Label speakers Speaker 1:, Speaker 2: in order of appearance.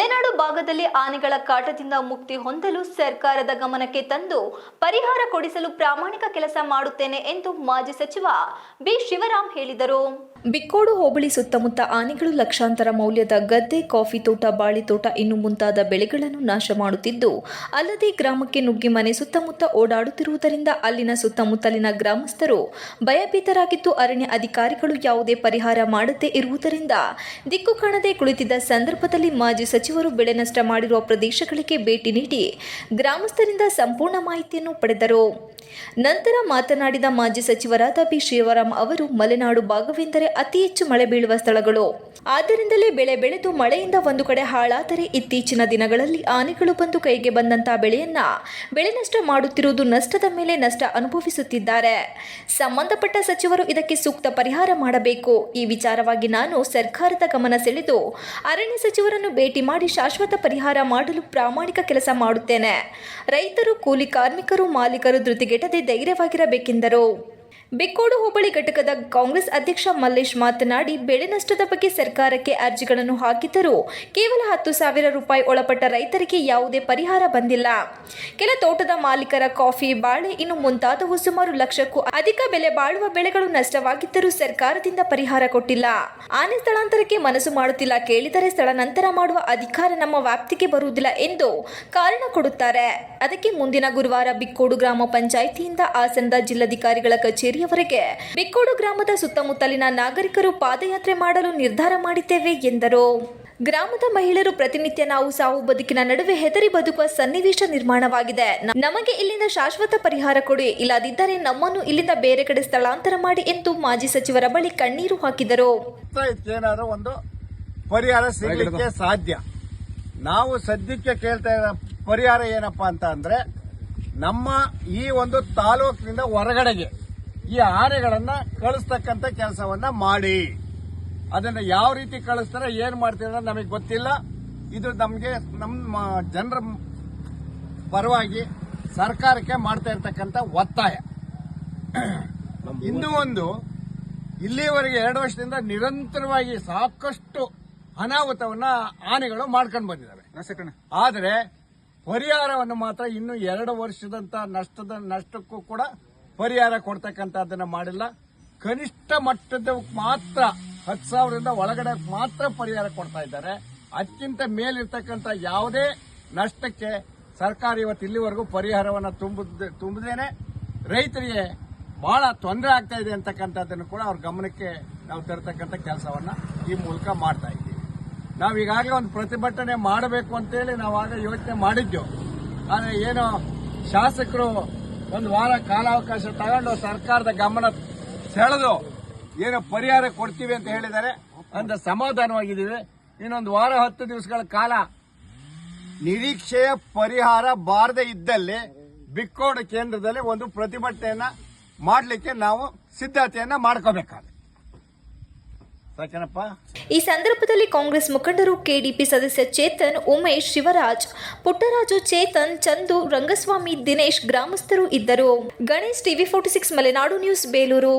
Speaker 1: ಮಲೆನಾಡು ಭಾಗದಲ್ಲಿ ಆನೆಗಳ ಕಾಟದಿಂದ ಮುಕ್ತಿ ಹೊಂದಲು ಸರ್ಕಾರದ ಗಮನಕ್ಕೆ ತಂದು ಪರಿಹಾರ ಕೊಡಿಸಲು ಪ್ರಾಮಾಣಿಕ ಕೆಲಸ ಮಾಡುತ್ತೇನೆ ಎಂದು ಮಾಜಿ ಸಚಿವ ಬಿ ಶಿವರಾಮ್ ಹೇಳಿದರು. ಬಿಕ್ಕೋಡು ಹೋಬಳಿ ಸುತ್ತಮುತ್ತ ಆನೆಗಳು ಲಕ್ಷಾಂತರ ಮೌಲ್ಯದ ಗದ್ದೆ, ಕಾಫಿ ತೋಟ, ಬಾಳೆ ತೋಟ ಇನ್ನು ಮುಂತಾದ ಬೆಳೆಗಳನ್ನು ನಾಶ ಮಾಡುತ್ತಿದ್ದು, ಅಲ್ಲದೆ ಗ್ರಾಮಕ್ಕೆ ನುಗ್ಗಿ ಮನೆ ಸುತ್ತಮುತ್ತ ಓಡಾಡುತ್ತಿರುವುದರಿಂದ ಅಲ್ಲಿನ ಸುತ್ತಮುತ್ತಲಿನ ಗ್ರಾಮಸ್ಥರು ಭಯಭೀತರಾಗಿದ್ದು, ಅರಣ್ಯ ಅಧಿಕಾರಿಗಳು ಯಾವುದೇ ಪರಿಹಾರ ಮಾಡದೇ ಇರುವುದರಿಂದ ದಿಕ್ಕು ಕಾಣದೆ ಕುಳಿತಿದ್ದ ಸಂದರ್ಭದಲ್ಲಿ ಮಾಜಿ ಸಚಿವರು ಬೆಳೆ ನಷ್ಟ ಮಾಡಿರುವ ಪ್ರದೇಶಗಳಿಗೆ ಭೇಟಿ ನೀಡಿ ಗ್ರಾಮಸ್ಥರಿಂದ ಸಂಪೂರ್ಣ ಮಾಹಿತಿಯನ್ನು ಪಡೆದರು. ನಂತರ ಮಾತನಾಡಿದ ಮಾಜಿ ಸಚಿವರಾದ ಬಿ ಶಿವರಾಮ್ ಅವರು, ಮಲೆನಾಡು ಭಾಗವೆಂದರೆ ಅತಿ ಹೆಚ್ಚು ಮಳೆ ಬೀಳುವ ಸ್ಥಳಗಳು. ಆದ್ದರಿಂದಲೇ ಬೆಳೆ ಬೆಳೆದು ಮಳೆಯಿಂದ ಒಂದು ಕಡೆ ಹಾಳಾದರೆ ಇತ್ತೀಚಿನ ದಿನಗಳಲ್ಲಿ ಆನೆಗಳು ಬಂದು ಕೈಗೆ ಬಂದಂತಹ ಬೆಳೆ ನಷ್ಟ ಮಾಡುತ್ತಿರುವುದು, ನಷ್ಟದ ಮೇಲೆ ನಷ್ಟ ಅನುಭವಿಸುತ್ತಿದ್ದಾರೆ. ಸಂಬಂಧಪಟ್ಟ ಸಚಿವರು ಇದಕ್ಕೆ ಸೂಕ್ತ ಪರಿಹಾರ ಮಾಡಬೇಕು. ಈ ವಿಚಾರವಾಗಿ ನಾನು ಸರ್ಕಾರದ ಗಮನ ಸೆಳೆದು ಅರಣ್ಯ ಸಚಿವರನ್ನು ಭೇಟಿ ಮಾಡಿ ಶಾಶ್ವತ ಪರಿಹಾರ ಮಾಡಲು ಪ್ರಾಮಾಣಿಕ ಕೆಲಸ ಮಾಡುತ್ತೇನೆ. ರೈತರು, ಕೂಲಿ ಕಾರ್ಮಿಕರು, ಮಾಲೀಕರು ಧೃತಿಗೆಟ್ಟದೆ ಧೈರ್ಯವಾಗಿರಬೇಕೆಂದರು. ಬಿಕ್ಕೋಡು ಹೋಬಳಿ ಘಟಕದ ಕಾಂಗ್ರೆಸ್ ಅಧ್ಯಕ್ಷ ಮಲ್ಲೇಶ್ ಮಾತನಾಡಿ, ಬೆಳೆ ನಷ್ಟದ ಬಗ್ಗೆ ಸರ್ಕಾರಕ್ಕೆ ಅರ್ಜಿಗಳನ್ನು ಹಾಕಿದ್ದರೂ ಕೇವಲ 10,000 ರೂಪಾಯಿ ಒಳಪಟ್ಟ ರೈತರಿಗೆ ಯಾವುದೇ ಪರಿಹಾರ ಬಂದಿಲ್ಲ. ಕೆಲ ತೋಟದ ಮಾಲೀಕರ ಕಾಫಿ, ಬಾಳೆ ಇನ್ನು ಮುಂತಾದವು ಸುಮಾರು ಲಕ್ಷಕ್ಕೂ ಅಧಿಕ ಬೆಲೆ ಬಾಳುವ ಬೆಳೆಗಳು ನಷ್ಟವಾಗಿದ್ದರೂ ಸರ್ಕಾರದಿಂದ ಪರಿಹಾರ ಕೊಟ್ಟಿಲ್ಲ. ಆನೆ ಸ್ಥಳಾಂತರಕ್ಕೆ ಮನಸ್ಸು ಮಾಡುತ್ತಿಲ್ಲ, ಕೇಳಿದರೆ ಸ್ಥಳಾಂತರ ಮಾಡುವ ಅಧಿಕಾರ ನಮ್ಮ ವ್ಯಾಪ್ತಿಗೆ ಬರುವುದಿಲ್ಲ ಎಂದು ಕಾರಣ ಕೊಡುತ್ತಾರೆ. ಅದಕ್ಕೆ ಮುಂದಿನ ಗುರುವಾರ ಬಿಕ್ಕೋಡು ಗ್ರಾಮ ಪಂಚಾಯಿತಿಯಿಂದ ಹಾಸನದ ಜಿಲ್ಲಾಧಿಕಾರಿಗಳ ಕಚೇರಿ ವರೆಗೆ ಬಿಕ್ಕೋಡು ಗ್ರಾಮದ ಸುತ್ತಮುತ್ತಲಿನ ನಾಗರಿಕರು ಪಾದಯಾತ್ರೆ ಮಾಡಲು ನಿರ್ಧಾರ ಮಾಡಿದ್ದೇವೆ ಎಂದರು. ಗ್ರಾಮದ ಮಹಿಳೆಯರು ಪ್ರತಿನಿತ್ಯ ನಾವು ಸಾವು ಬದುಕಿನ ನಡುವೆ ಹೆದರಿ ಬದುಕುವ ಸನ್ನಿವೇಶ ನಿರ್ಮಾಣವಾಗಿದೆ. ನಮಗೆ ಇಲ್ಲಿಂದ ಶಾಶ್ವತ ಪರಿಹಾರ ಕೊಡಿ, ಇಲ್ಲದಿದ್ದರೆ ನಮ್ಮನ್ನು ಇಲ್ಲಿಂದ ಬೇರೆ ಕಡೆ ಸ್ಥಳಾಂತರ ಮಾಡಿ ಎಂದು ಮಾಜಿ ಸಚಿವರ ಬಳಿ ಕಣ್ಣೀರು ಹಾಕಿದರು.
Speaker 2: ಏನಾದರೂ ಒಂದು ಪರಿಹಾರ ಸಿಗಲಿಕ್ಕೆ ಸಾಧ್ಯ. ನಾವು ಸದ್ಯಕ್ಕೆ ಕೇಳ್ತಾ ಇರೋ ಪರಿಹಾರ ಏನಪ್ಪಾ ಅಂತ ಅಂದ್ರೆ, ನಮ್ಮ ಈ ಒಂದು ತಾಲೂಕಿನಿಂದ ಹೊರಗಡೆಗೆ ಈ ಆನೆಗಳನ್ನ ಕಳಿಸ್ತಕ್ಕಂಥ ಕೆಲಸವನ್ನ ಮಾಡಿ. ಅದನ್ನ ಯಾವ ರೀತಿ ಕಳಿಸ್ತಾರೆ, ಏನ್ ಮಾಡ್ತಾರೆ ನಮಗೆ ಗೊತ್ತಿಲ್ಲ. ಇದು ನಮಗೆ ನಮ್ಮ ಜನರ ಪರವಾಗಿ ಸರ್ಕಾರಕ್ಕೆ ಮಾಡ್ತಾ ಇರ್ತಕ್ಕಂಥ ಒತ್ತಾಯ. ಇನ್ನೂ ಒಂದು, ಇಲ್ಲಿವರೆಗೆ 2 ವರ್ಷದಿಂದ ನಿರಂತರವಾಗಿ ಸಾಕಷ್ಟು ಅನಾಹುತವನ್ನ ಆನೆಗಳು ಮಾಡ್ಕೊಂಡು ಬಂದಿದ್ದಾವೆ. ಆದರೆ ಪರಿಹಾರವನ್ನು ಮಾತ್ರ ಇನ್ನು 2 ವರ್ಷದಂತ ನಷ್ಟಕ್ಕೂ ಕೂಡ ಪರಿಹಾರ ಕೊಡ್ತಕ್ಕಂಥದ್ದನ್ನ ಮಾಡಿಲ್ಲ. ಕನಿಷ್ಠ ಮಟ್ಟದ ಮಾತ್ರ 10,000ರಿಂದ ಒಳಗಡೆ ಮಾತ್ರ ಪರಿಹಾರ ಕೊಡ್ತಾ ಇದ್ದಾರೆ. ಅದಕ್ಕಿಂತ ಮೇಲಿರ್ತಕ್ಕಂಥ ಯಾವುದೇ ನಷ್ಟಕ್ಕೆ ಸರ್ಕಾರ ಇವತ್ತು ಇಲ್ಲಿವರೆಗೂ ಪರಿಹಾರವನ್ನು ತುಂಬದೇನೆ ರೈತರಿಗೆ ಬಹಳ ತೊಂದರೆ ಆಗ್ತಾ ಇದೆ ಅಂತಕ್ಕಂಥದ್ದನ್ನು ಕೂಡ ಅವ್ರ ಗಮನಕ್ಕೆ ನಾವು ತರತಕ್ಕಂಥ ಕೆಲಸವನ್ನ ಈ ಮೂಲಕ ಮಾಡ್ತಾ ಇದ್ದೀವಿ. ನಾವು ಈಗಾಗಲೇ ಒಂದು ಪ್ರತಿಭಟನೆ ಮಾಡಬೇಕು ಅಂತೇಳಿ ನಾವು ಆಗ ಯೋಚನೆ ಮಾಡಿದ್ದೆವು. ಆದರೆ ಏನೋ ಶಾಸಕರು 1 ವಾರ ಕಾಲಾವಕಾಶ ತಗೊಂಡು ಸರ್ಕಾರದ ಗಮನ ಸೆಳೆದು ಏನೋ ಪರಿಹಾರ ಕೊಡ್ತೀವಿ ಅಂತ ಹೇಳಿದ್ದಾರೆ ಅಂತ ಸಮಾಧಾನವಾಗಿದ್ದೀವಿ. ಇನ್ನೊಂದು ವಾರ 10 ದಿವಸಗಳ ಕಾಲ ನಿರೀಕ್ಷೆಯ ಪರಿಹಾರ ಬಾರದೇ ಇದ್ದಲ್ಲಿ ಬಿಕ್ಕೋಡು ಕೇಂದ್ರದಲ್ಲಿ ಒಂದು ಪ್ರತಿಭಟನೆಯನ್ನ ಮಾಡಲಿಕ್ಕೆ ನಾವು ಸಿದ್ಧತೆಯನ್ನ ಮಾಡ್ಕೋಬೇಕಾಗುತ್ತೆ.
Speaker 1: ಈ ಸಂದರ್ಭದಲ್ಲಿ ಕಾಂಗ್ರೆಸ್ ಮುಖಂಡರು, ಕೆಡಿಪಿ ಸದಸ್ಯ ಚೇತನ್, ಉಮೇಶ್, ಶಿವರಾಜ್, ಪುಟ್ಟರಾಜು, ಚೇತನ್, ಚಂದು, ರಂಗಸ್ವಾಮಿ, ದಿನೇಶ್ ಗ್ರಾಮಸ್ಥರು ಇದ್ದರು. Ganesh, TV 46 Malenadu news, Belur.